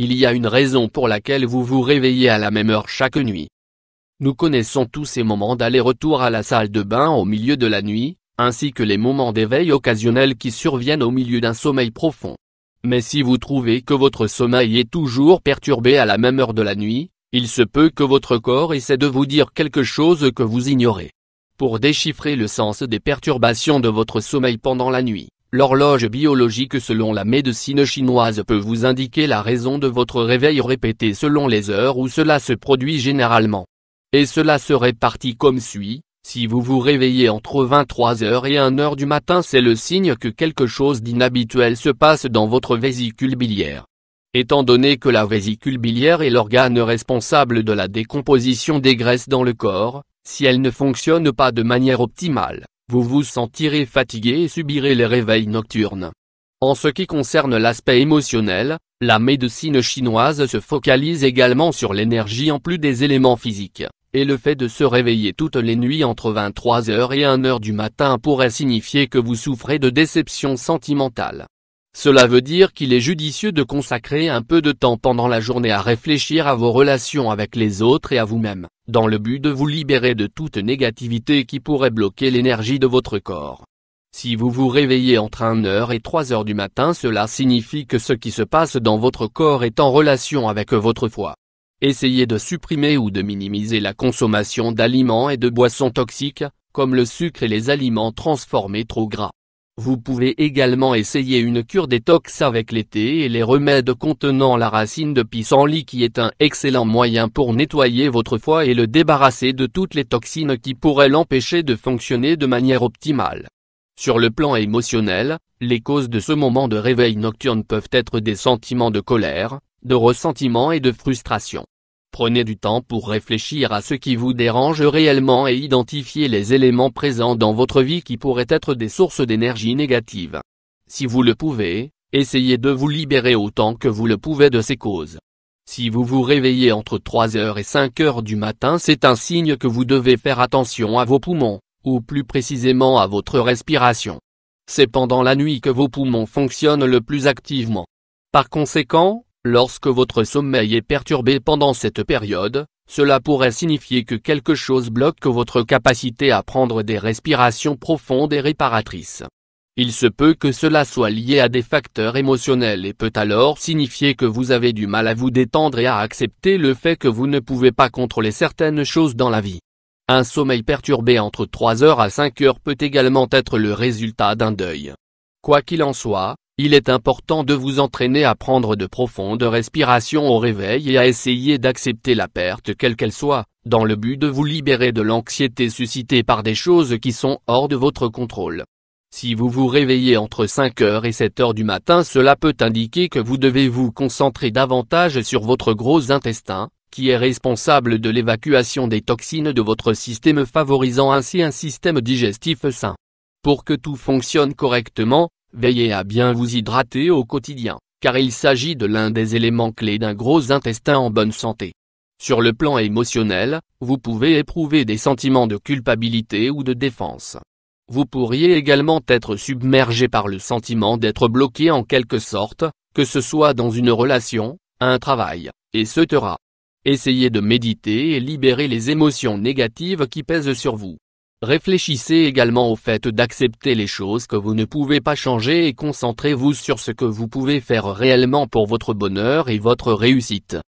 il y a une raison pour laquelle vous vous réveillez à la même heure chaque nuit. Nous connaissons tous ces moments d'aller-retour à la salle de bain au milieu de la nuit, ainsi que les moments d'éveil occasionnels qui surviennent au milieu d'un sommeil profond. Mais si vous trouvez que votre sommeil est toujours perturbé à la même heure de la nuit, il se peut que votre corps essaie de vous dire quelque chose que vous ignorez. Pour déchiffrer le sens des perturbations de votre sommeil pendant la nuit, l'horloge biologique selon la médecine chinoise peut vous indiquer la raison de votre réveil répété selon les heures où cela se produit généralement. Et cela se répartit comme suit: si vous vous réveillez entre 23h et 1h du matin, c'est le signe que quelque chose d'inhabituel se passe dans votre vésicule biliaire. Étant donné que la vésicule biliaire est l'organe responsable de la décomposition des graisses dans le corps, si elle ne fonctionne pas de manière optimale, vous vous sentirez fatigué et subirez les réveils nocturnes. En ce qui concerne l'aspect émotionnel, la médecine chinoise se focalise également sur l'énergie en plus des éléments physiques, et le fait de se réveiller toutes les nuits entre 23h et 1h du matin pourrait signifier que vous souffrez de déception sentimentale. Cela veut dire qu'il est judicieux de consacrer un peu de temps pendant la journée à réfléchir à vos relations avec les autres et à vous-même, dans le but de vous libérer de toute négativité qui pourrait bloquer l'énergie de votre corps. Si vous vous réveillez entre 1h et 3h du matin, cela signifie que ce qui se passe dans votre corps est en relation avec votre foie. Essayez de supprimer ou de minimiser la consommation d'aliments et de boissons toxiques, comme le sucre et les aliments transformés trop gras. Vous pouvez également essayer une cure détox avec les thés et les remèdes contenant la racine de pissenlit, qui est un excellent moyen pour nettoyer votre foie et le débarrasser de toutes les toxines qui pourraient l'empêcher de fonctionner de manière optimale. Sur le plan émotionnel, les causes de ce moment de réveil nocturne peuvent être des sentiments de colère, de ressentiment et de frustration. Prenez du temps pour réfléchir à ce qui vous dérange réellement et identifier les éléments présents dans votre vie qui pourraient être des sources d'énergie négative. Si vous le pouvez, essayez de vous libérer autant que vous le pouvez de ces causes. Si vous vous réveillez entre 3h et 5h du matin, c'est un signe que vous devez faire attention à vos poumons, ou plus précisément à votre respiration. C'est pendant la nuit que vos poumons fonctionnent le plus activement. Par conséquent, lorsque votre sommeil est perturbé pendant cette période, cela pourrait signifier que quelque chose bloque votre capacité à prendre des respirations profondes et réparatrices. Il se peut que cela soit lié à des facteurs émotionnels et peut alors signifier que vous avez du mal à vous détendre et à accepter le fait que vous ne pouvez pas contrôler certaines choses dans la vie. Un sommeil perturbé entre 3h à 5h peut également être le résultat d'un deuil. Quoi qu'il en soit, il est important de vous entraîner à prendre de profondes respirations au réveil et à essayer d'accepter la perte quelle qu'elle soit, dans le but de vous libérer de l'anxiété suscitée par des choses qui sont hors de votre contrôle. Si vous vous réveillez entre 5h et 7h du matin, cela peut indiquer que vous devez vous concentrer davantage sur votre gros intestin, qui est responsable de l'évacuation des toxines de votre système, favorisant ainsi un système digestif sain. Pour que tout fonctionne correctement, veillez à bien vous hydrater au quotidien, car il s'agit de l'un des éléments clés d'un gros intestin en bonne santé. Sur le plan émotionnel, vous pouvez éprouver des sentiments de culpabilité ou de défense. Vous pourriez également être submergé par le sentiment d'être bloqué en quelque sorte, que ce soit dans une relation, un travail, etc. Essayez de méditer et libérer les émotions négatives qui pèsent sur vous. Réfléchissez également au fait d'accepter les choses que vous ne pouvez pas changer et concentrez-vous sur ce que vous pouvez faire réellement pour votre bonheur et votre réussite.